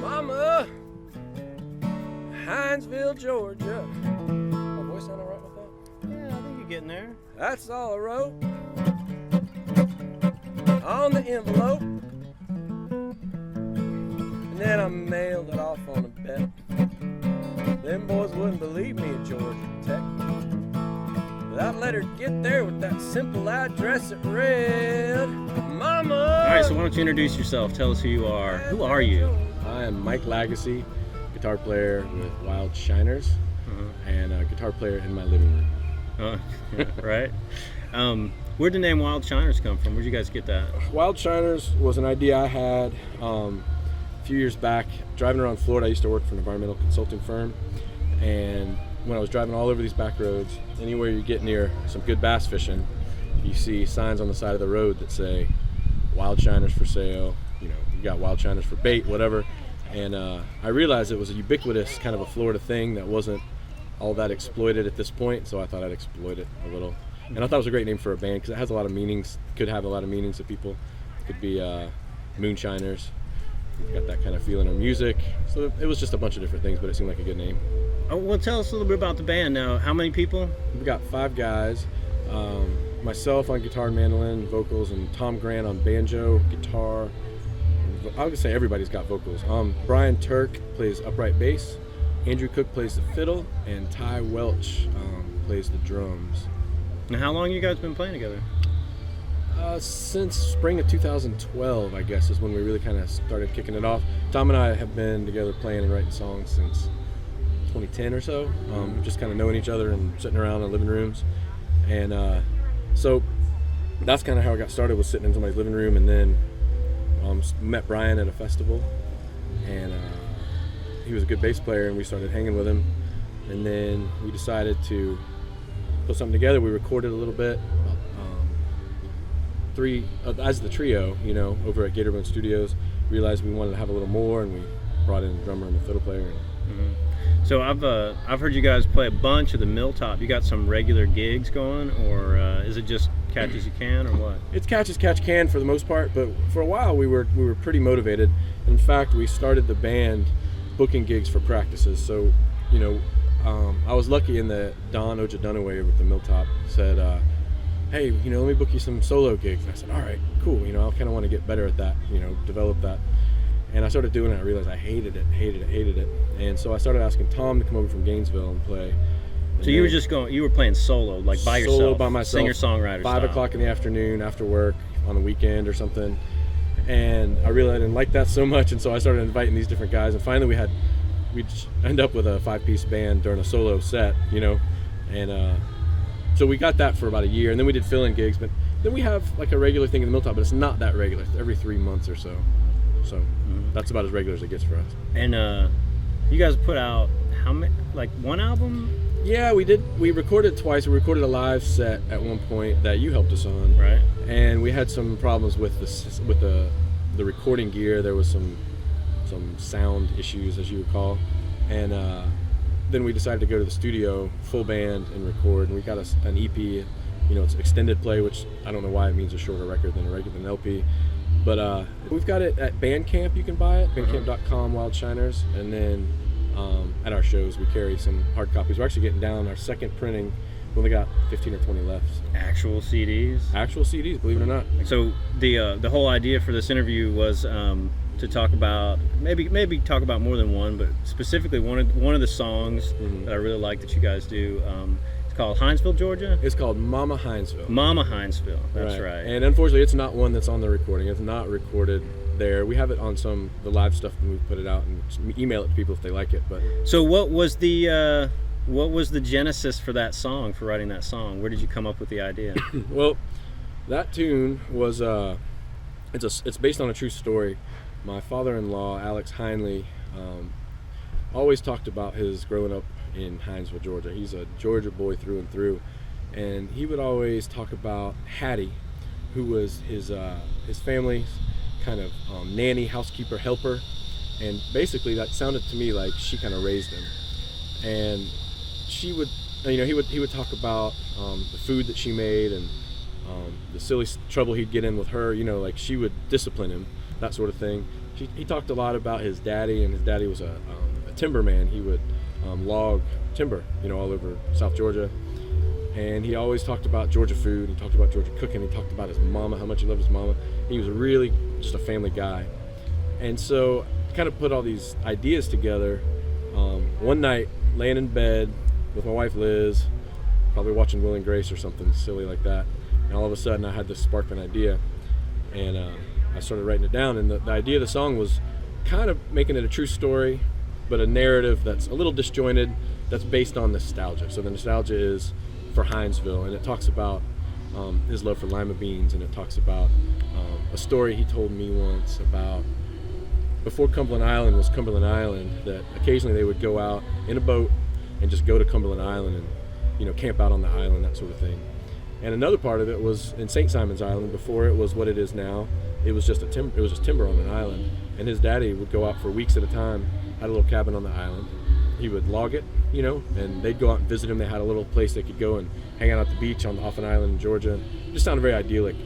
Mama, Hinesville, Georgia. My voice sound all right with that? Yeah, I think you're getting there. That's all I wrote on the envelope. And then I mailed it off on a bet. Them boys wouldn't believe me at Georgia Tech. But I'd let her get there with that simple address it read. Mama! All right, so why don't you introduce yourself? Tell us who you are. Who are you? I am Mike Lagasse, guitar player with Wild Shiners, and a guitar player in my living room. Yeah, right. Where'd the name Wild Shiners come from? Where'd you guys get that? Wild Shiners was an idea I had a few years back. Driving around Florida, I used to work for an environmental consulting firm, and when I was driving all over these back roads, anywhere you get near some good bass fishing, you see signs on the side of the road that say Wild Shiners for sale. You know, you got Wild Shiners for bait, whatever. And I realized it was a ubiquitous kind of a Florida thing that wasn't all that exploited at this point, so I thought I'd exploit it a little. And I thought it was a great name for a band because it has a lot of meanings, could have a lot of meanings to people. It could be moonshiners. We've got that kind of feel in our music. So it was just a bunch of different things, but it seemed like a good name. Oh, well, tell us a little bit about the band now. How many people? We've got 5 guys. Myself on guitar and mandolin, vocals, and Tom Grant on banjo, guitar. I would say everybody's got vocals. Brian Turk plays upright bass, Andrew Cook plays the fiddle, and Ty Welch plays the drums. Now, how long you guys been playing together? Since spring of 2012, I guess, is when we really kind of started kicking it off. Tom and I have been together playing and writing songs since 2010 or so, just kind of knowing each other and sitting around in living rooms. And so that's kind of how I got started, was sitting in somebody's living room, and then met Brian at a festival, and he was a good bass player, and we started hanging with him, and then we decided to put something together. We recorded a little bit, as the trio, you know, over at Gatorbone Studios. Realized we wanted to have a little more, and we brought in a drummer and a fiddle player. So I've heard you guys play a bunch of the Milltop. You got some regular gigs going, or is it just catch as you can, or what? It's catch as catch can for the most part, but for a while we were pretty motivated. In fact, we started the band booking gigs for practices. So, you know, I was lucky in that Don Ojadunaway with the Milltop said, hey, you know, let me book you some solo gigs. And I said, all right, cool. You know, I kind of want to get better at that, you know, develop that. And I started doing it. I realized I hated it. And so I started asking Tom to come over from Gainesville and play. And so you were playing solo, like by yourself? Solo by myself. Singer-songwriter 5 o'clock in the afternoon after work on a weekend or something. And I realized I didn't like that so much, and so I started inviting these different guys. And finally we'd end up with a 5-piece band during a solo set, you know. And so we got that for about a year, and then we did fill-in gigs. But then we have like a regular thing in the Milltop, but it's not that regular. It's every 3 months or so. So that's about as regular as it gets for us. And you guys put out how many? Like one album? Yeah, we did. We recorded twice. We recorded a live set at one point that you helped us on. Right. And we had some problems with the recording gear. There was some sound issues, as you recall. And then we decided to go to the studio, full band, and record. And we got an EP. You know, it's extended play, which I don't know why it means a shorter record than an LP. But we've got it at Bandcamp. You can buy it, bandcamp.com, Wild Shiners. And then at our shows, we carry some hard copies. We're actually getting down our second printing. We only got 15 or 20 left. Actual CDs? Actual CDs, believe it or not. So the whole idea for this interview was to talk about, maybe talk about more than one, but specifically one of the songs that I really like that you guys do. It's called Hinesville, Georgia? It's called Mama Hinesville. Mama Hinesville, that's right. And unfortunately, it's not one that's on the recording. It's not recorded there. We have it on the live stuff when we put it out, and email it to people if they like it. But so what was the genesis for that song, for writing that song? Where did you come up with the idea? Well, that tune was it's based on a true story. My father-in-law, Alex Heinley, always talked about his growing up in Hinesville, Georgia. He's a Georgia boy through and through, and he would always talk about Hattie, who was his family's kind of nanny, housekeeper, helper, and basically that sounded to me like she kind of raised him. And she would, you know, he would talk about the food that she made and the silly trouble he'd get in with her, you know, like she would discipline him, that sort of thing. he talked a lot about his daddy, and his daddy was a timberman. He would log timber, all over South Georgia. And he always talked about Georgia food. He talked about Georgia cooking. He talked about his mama, how much he loved his mama. He was really just a family guy. And so I kind of put all these ideas together. One night, laying in bed with my wife Liz, probably watching Will and Grace or something silly like that. And all of a sudden I had this spark of an idea. And I started writing it down. And the idea of the song was kind of making it a true story, but a narrative that's a little disjointed, that's based on nostalgia. So the nostalgia is for Hinesville, and it talks about his love for lima beans, and it talks about a story he told me once about before Cumberland Island was Cumberland Island, that occasionally they would go out in a boat and just go to Cumberland Island and camp out on the island, that sort of thing. And another part of it was in St. Simon's Island. Before it was what it is now, it was just timber on an island, and his daddy would go out for weeks at a time, had a little cabin on the island. He would log it, and they'd go out and visit him. They had a little place they could go and hang out at the beach off an island in Georgia. It just sounded very idyllic.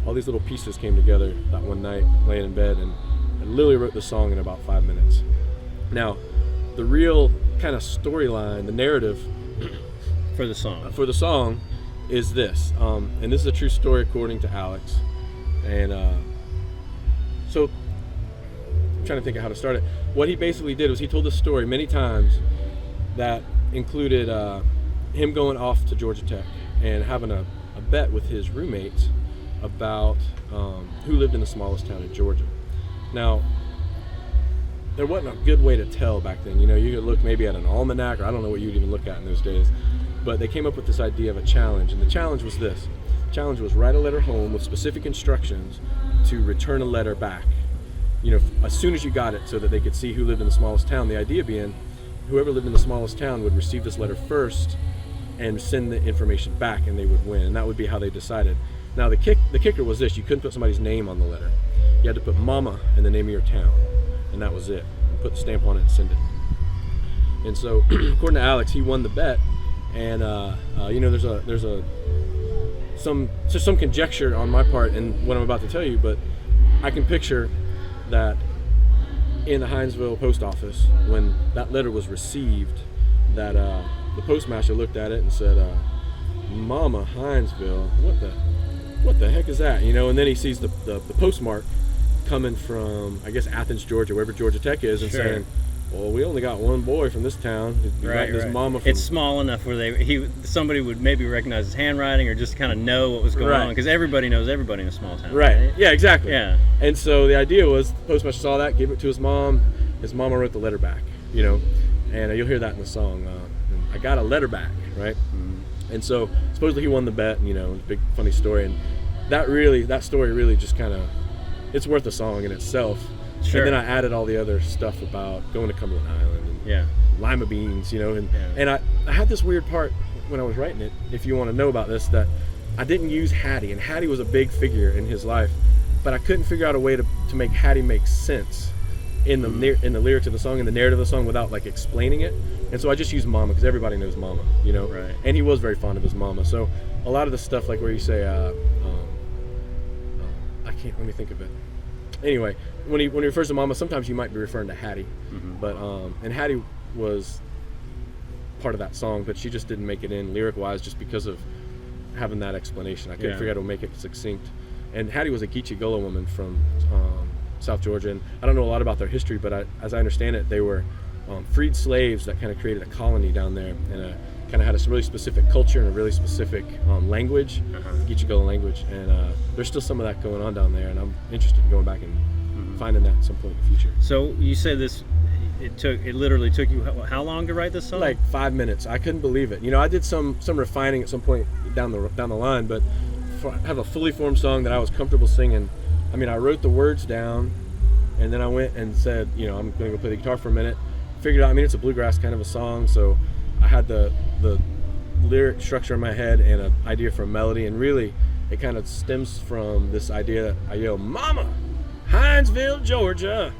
All these little pieces came together that one night, laying in bed, and I literally wrote the song in about 5 minutes. Now, the real kind of storyline, the narrative for the song is this, and this is a true story according to Alex. And so I'm trying to think of how to start it. What he basically did was he told this story many times that included him going off to Georgia Tech and having a bet with his roommates about who lived in the smallest town in Georgia. Now, there wasn't a good way to tell back then. You could look maybe at an almanac, or I don't know what you'd even look at in those days. But they came up with this idea of a challenge, and the challenge was this. The challenge was write a letter home with specific instructions to return a letter back, as soon as you got it, so that they could see who lived in the smallest town. The idea being, whoever lived in the smallest town would receive this letter first and send the information back, and they would win. And that would be how they decided. Now, the kicker was this. You couldn't put somebody's name on the letter. You had to put mama and the name of your town, and that was it. And put the stamp on it and send it. And so, according to Alex, he won the bet. And there's some conjecture on my part in what I'm about to tell you, but I can picture that in the Hinesville post office, when that letter was received, that the postmaster looked at it and said, "Mama, Hinesville, what the heck is that?" And then he sees the postmark coming from, I guess, Athens, Georgia, wherever Georgia Tech is, and saying, "Well, we only got one boy from this town. His mama from..." It's small enough where somebody would maybe recognize his handwriting or just kind of know what was going on, because everybody knows everybody in a small town. Right. Yeah, exactly. Yeah. And so the idea was, the postmaster saw that, gave it to his mom. His mama wrote the letter back, and you'll hear that in the song. I got a letter back, right? Mm-hmm. And so supposedly he won the bet, and, it's a big funny story. And that story really just kind of, it's worth a song in itself. Sure. And then I added all the other stuff about going to Cumberland Island and lima beans, and I had this weird part when I was writing it, if you want to know about this, that I didn't use Hattie, and Hattie was a big figure in his life, but I couldn't figure out a way to make Hattie make sense in the lyrics of the song, in the narrative of the song, without like explaining it. And so I just used mama, because everybody knows mama, Right. And he was very fond of his mama. So a lot of the stuff, like where you say, let me think of it. Anyway, when he refers to mama, sometimes you might be referring to Hattie, but and Hattie was part of that song, but she just didn't make it in lyric-wise, just because of having that explanation. I couldn't figure out how to make it succinct. And Hattie was a Geechee Gullah woman from South Georgia, and I don't know a lot about their history, but as I understand it, they were freed slaves that kind of created a colony down there, and kind of had a really specific culture and a really specific language, the Geechee Gullah language, and there's still some of that going on down there, and I'm interested in going back and finding that at some point in the future. So you said it literally took you how long to write this song? Like 5 minutes. I couldn't believe it. I did some refining at some point down the line, but I have a fully formed song that I was comfortable singing. I mean, I wrote the words down, and then I went and said, I'm going to go play the guitar for a minute. Figured out, it's a bluegrass kind of a song, so I had the lyric structure in my head and an idea for a melody, and really it kind of stems from this idea that I yell, "Mama, Hinesville, Georgia."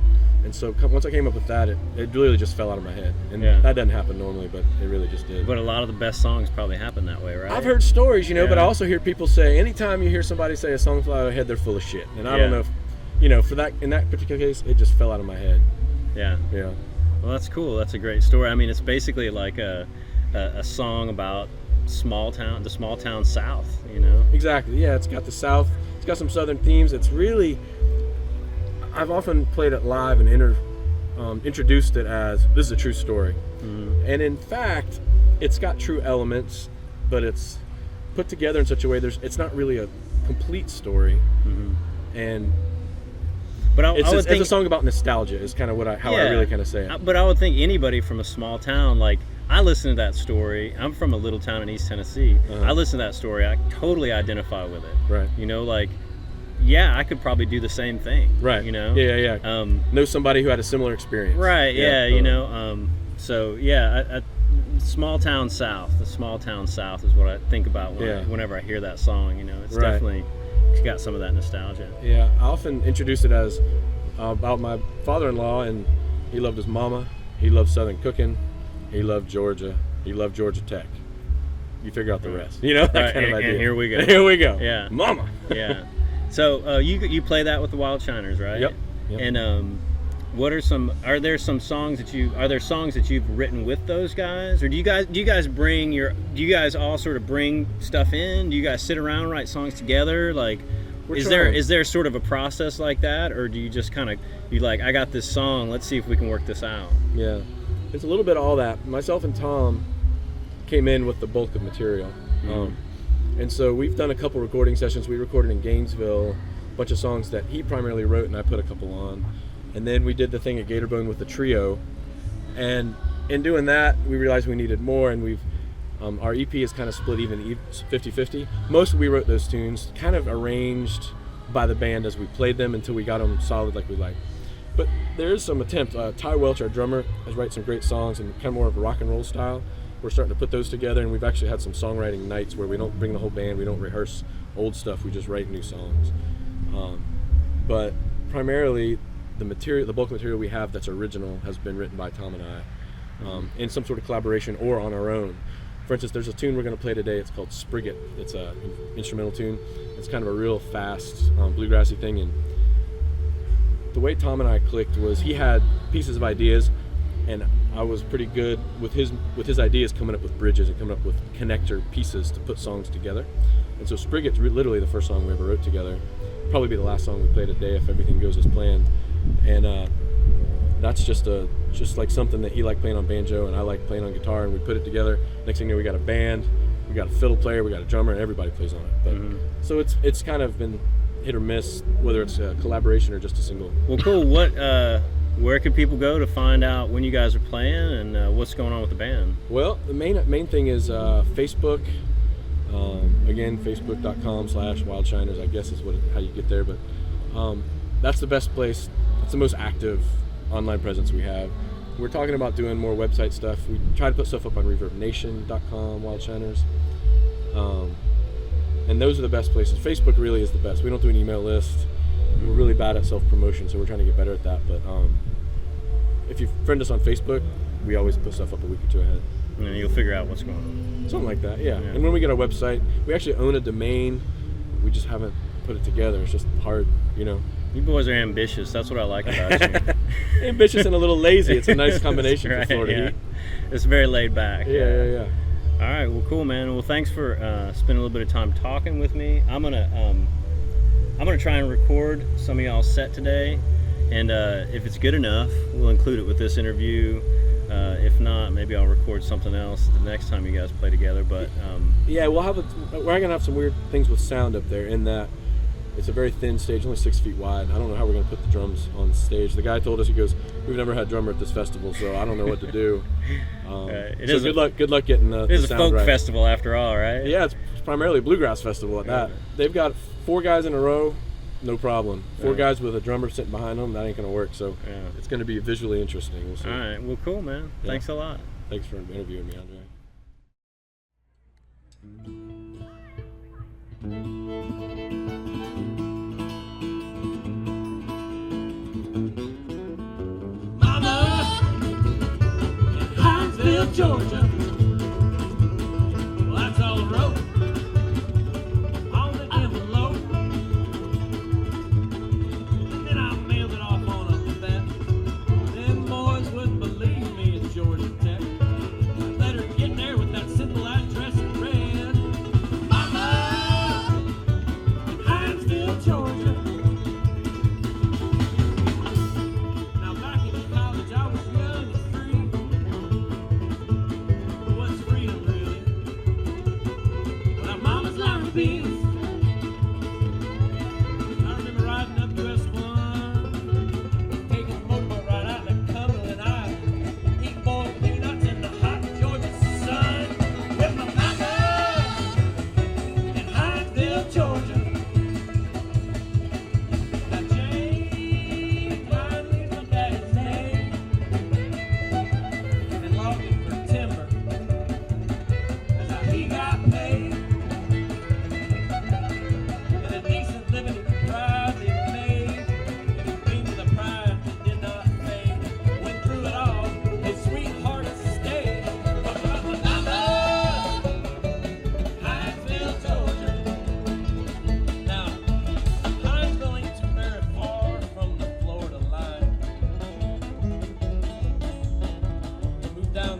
And so once I came up with that, it really just fell out of my head. And that doesn't happen normally, but it really just did. But a lot of the best songs probably happen that way, right? I've heard stories, but I also hear people say, anytime you hear somebody say a song fell out of their head, they're full of shit. And I don't know for that, in that particular case, it just fell out of my head. Yeah. Yeah. Well, that's cool. That's a great story. I mean, it's basically like a song about the small town South, Exactly. Yeah, it's got the South. It's got some Southern themes. It's really, I've often played it live and introduced it as, this is a true story. Mm-hmm. And in fact, it's got true elements, but it's put together in such a way it's not really a complete story. Mm-hmm. And but it's a song about nostalgia is kind of how I really kind of say it. But I would think anybody from a small town, like, I listen to that story. I'm from a little town in East Tennessee. Uh-huh. I listen to that story. I totally identify with it. Right. Like, yeah, I could probably do the same thing. Right. Yeah. Know somebody who had a similar experience. Right. Yeah. Totally. So yeah, small town South. The small town South is what I think about whenever I hear that song. It's definitely got some of that nostalgia. Yeah. I often introduce it as about my father-in-law, and he loved his mama. He loved Southern cooking. He loved Georgia. He loved Georgia Tech. You figure out the rest. That kind of idea. And here we go. Here we go. Yeah. Mama. Yeah. So you play that with the Wild Shiners, right? Yep. And are there songs that you've written with those guys, or do you guys all sort of bring stuff in? Do you guys sit around and write songs together? Like, is there sort of a process like that, or do you just kind of I got this song, let's see if we can work this out? Yeah, it's a little bit of all that. Myself and Tom came in with the bulk of material. And so we've done a couple recording sessions. We recorded in Gainesville a bunch of songs that he primarily wrote, and I put a couple on. And then we did the thing at Gatorbone with the trio. And in doing that, we realized we needed more, and our EP is kind of split even 50-50. Most we wrote those tunes, kind of arranged by the band as we played them until we got them solid like we like. But there is some attempt. Ty Welch, our drummer, has written some great songs in kind of more of a rock and roll style. We're starting to put those together, and we've actually had some songwriting nights where we don't bring the whole band, we don't rehearse old stuff, we just write new songs. But primarily, the bulk material we have that's original has been written by Tom and I, in some sort of collaboration or on our own. For instance, there's a tune we're going to play today. It's called Sprigget. It's an instrumental tune. It's kind of a real fast bluegrassy thing, and the way Tom and I clicked was he had pieces of ideas, and I was pretty good with his ideas, coming up with bridges and coming up with connector pieces to put songs together. And so Sprigget's literally the first song we ever wrote together. Probably be the last song we play today if everything goes as planned. And that's just like something that he liked playing on banjo and I like playing on guitar, and we put it together. Next thing you know, we got a band, we got a fiddle player, we got a drummer, and everybody plays on it. But so it's kind of been hit or miss, whether it's a collaboration or just a single. Well, cool. Where can people go to find out when you guys are playing and what's going on with the band? Well, the main thing is Facebook. Again, facebook.com/wildshiners, I guess is how you get there. But that's the best place. It's the most active online presence we have. We're talking about doing more website stuff. We try to put stuff up on ReverbNation.com, Wildshiners. And those are the best places. Facebook really is the best. We don't do an email list. We're really bad at self-promotion, so we're trying to get better at that. But if you friend us on Facebook, we always put stuff up a week or two ahead. And you'll figure out what's going on. Something like that, yeah. And when we get our website, we actually own a domain. We just haven't put it together. It's just hard, You boys are ambitious. That's what I like about you. Ambitious and a little lazy. It's a nice combination right, for Florida heat. It's very laid back. Yeah. All right, well, cool, man. Well, thanks for spending a little bit of time talking with me. I'm gonna try and record some of y'all's set today, and if it's good enough, we'll include it with this interview. If not, maybe I'll record something else the next time you guys play together. But yeah, we're gonna have some weird things with sound up there, in that it's a very thin stage, only 6 feet wide. I don't know how we're gonna put the drums on stage. The guy told us, he goes, "We've never had a drummer at this festival, so I don't know what to do." Good luck getting the sound right. It is a folk festival after all, right? Yeah, it's primarily a bluegrass festival at that. They've got 4 guys in a row, no problem. 4 guys with a drummer sitting behind them, that ain't gonna work. So it's gonna be visually interesting. We'll see. All right, well, cool, man. Yeah. Thanks a lot. Thanks for interviewing me, Andre. Hinesville, Georgia. Well, that's all the road. On the envelope.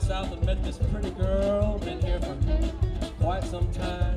south and met this pretty girl. Been here for quite some time.